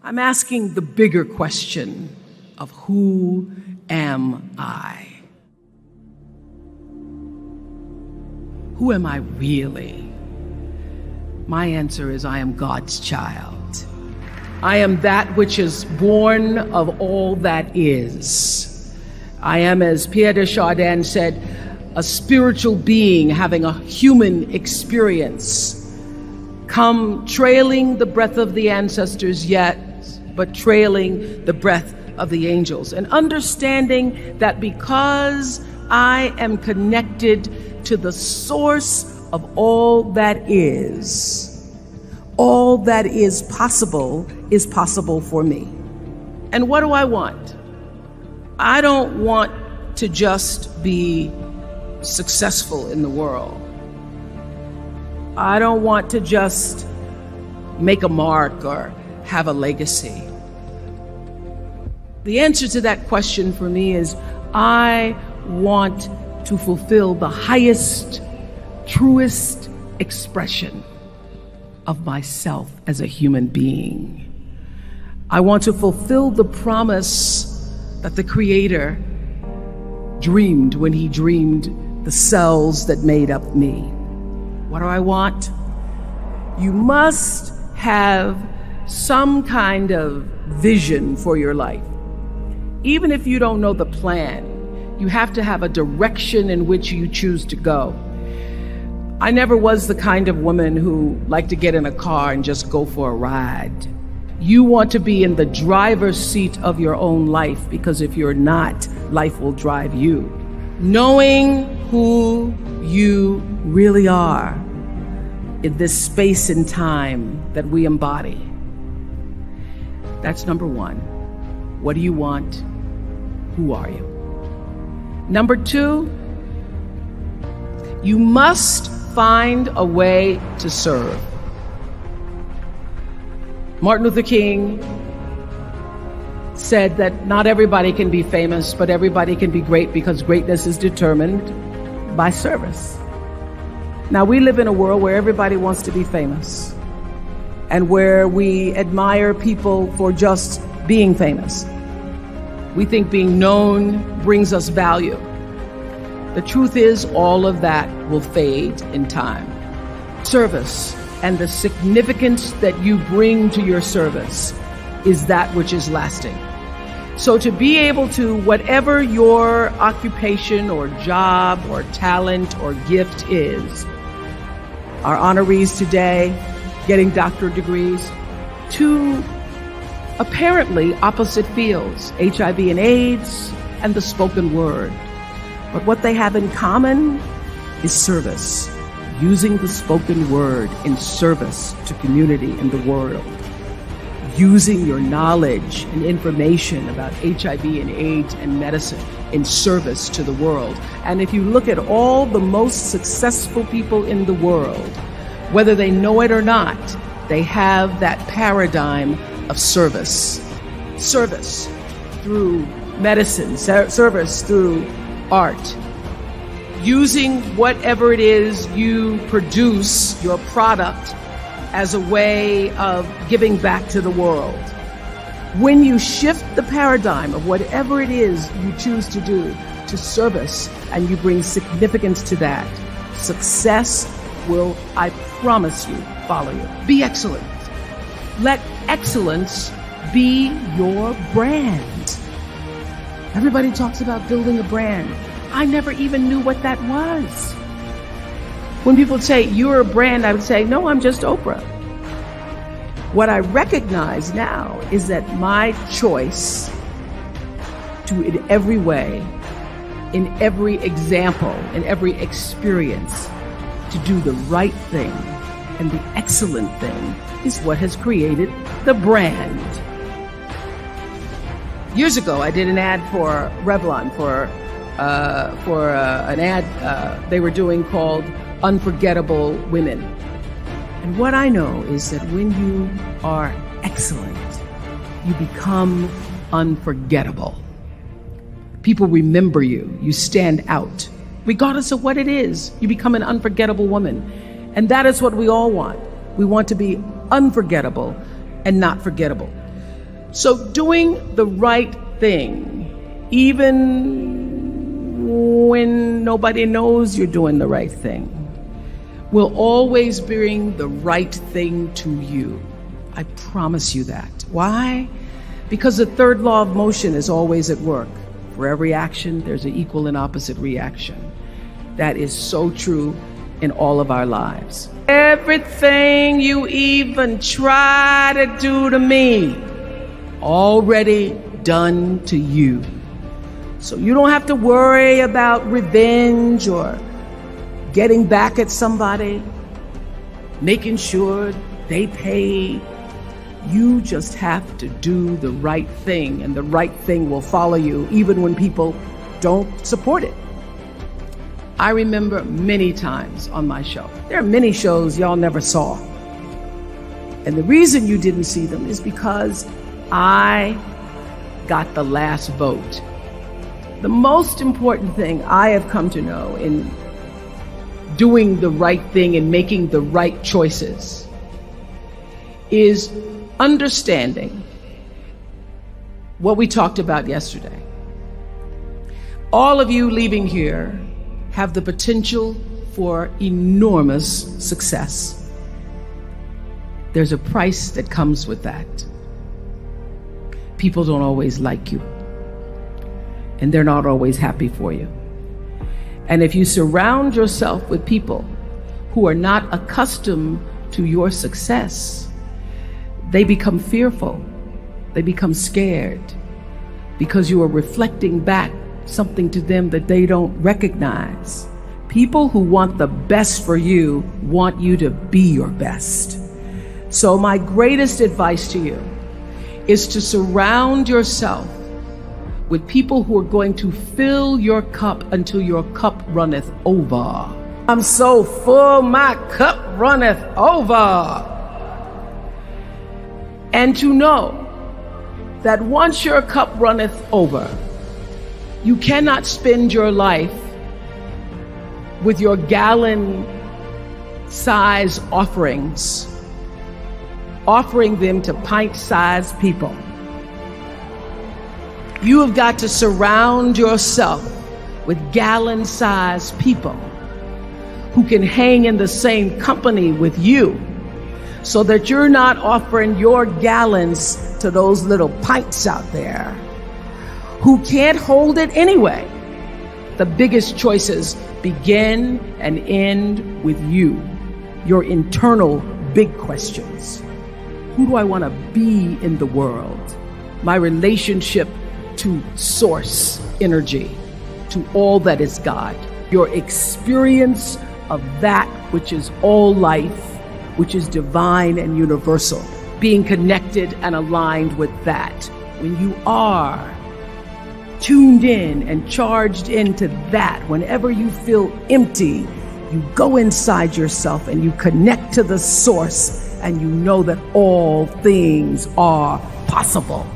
I'm asking the bigger question of who am I? Who am I really? My answer is I am God's child. I am that which is born of all that is. I am, as Pierre de Chardin said, a spiritual being having a human experience, come trailing the breath of the ancestors yet, but trailing the breath of the angels, and understanding that because I am connected to the source of all that is possible for me. And what do I want? I don't want to just be successful in the world. I don't want to just make a mark or have a legacy. The answer to that question for me is I want to fulfill the highest, truest expression of myself as a human being. I want to fulfill the promise that the Creator dreamed when He dreamed the cells that made up me. What do I want? You must have some kind of vision for your life. Even if you don't know the plan, you have to have a direction in which you choose to go. I never was the kind of woman who liked to get in a car and just go for a ride. You want to be in the driver's seat of your own life, because if you're not, life will drive you. Knowing who you really are in this space and time that we embody. That's number one. What do you want? Who are you? Number two, you must find a way to serve. Martin Luther King said that not everybody can be famous, but everybody can be great, because greatness is determined by service. Now, we live in a world where everybody wants to be famous and where we admire people for just being famous. We think being known brings us value. The truth is, all of that will fade in time. Service and the significance that you bring to your service is that which is lasting. So to be able to, whatever your occupation or job or talent or gift is, our honorees today getting doctorate degrees, to apparently opposite fields, HIV and AIDS and the spoken word. But what they have in common is service, using the spoken word in service to community and the world, using your knowledge and information about HIV and AIDS and medicine in service to the world. And if you look at all the most successful people in the world, whether they know it or not, they have that paradigm of service. Service through medicine, service through art. Using whatever it is you produce, your product, as a way of giving back to the world. When you shift the paradigm of whatever it is you choose to do to service, and you bring significance to that, success will, I promise you, follow you. Be excellent. Let excellence be your brand. Everybody talks about building a brand. I never even knew what that was. When people say, you're a brand, I would say, no, I'm just Oprah. What I recognize now is that my choice to, in every way, in every example, in every experience, to do the right thing and the excellent thing is what has created the brand. Years ago, I did an ad for Revlon for an ad they were doing called Unforgettable Women. And what I know is that when you are excellent, you become unforgettable. People remember you. You stand out. Regardless of what it is, you become an unforgettable woman. And that is what we all want. We want to be unforgettable and not forgettable. So doing the right thing, even when nobody knows you're doing the right thing, will always bring the right thing to you. I promise you that. Why? Because the third law of motion is always at work. For every action, there's an equal and opposite reaction. That is so true in all of our lives. Everything you even try to do to me, already done to you. So you don't have to worry about revenge or getting back at somebody, making sure they pay. You just have to do the right thing, and the right thing will follow you even when people don't support it. I remember many times on my show. There are many shows y'all never saw. And the reason you didn't see them is because I got the last vote. The most important thing I have come to know in doing the right thing and making the right choices is understanding what we talked about yesterday. All of you leaving here have the potential for enormous success. There's a price that comes with that. People don't always like you, and they're not always happy for you. And if you surround yourself with people who are not accustomed to your success, they become fearful, they become scared, because you are reflecting back something to them that they don't recognize. People who want the best for you want you to be your best. So my greatest advice to you is to surround yourself with people who are going to fill your cup until your cup runneth over. I'm so full, my cup runneth over. And to know that once your cup runneth over, you cannot spend your life with your gallon-size offerings, offering them to pint-sized people. You have got to surround yourself with gallon-sized people who can hang in the same company with you, so that you're not offering your gallons to those little pints out there who can't hold it anyway. The biggest choices begin and end with you, your internal big questions. Who do I want to be in the world? My relationship to source energy, to all that is God. Your experience of that which is all life, which is divine and universal. Being connected and aligned with that. When you are tuned in and charged into that, whenever you feel empty, you go inside yourself and you connect to the source, and you know that all things are possible.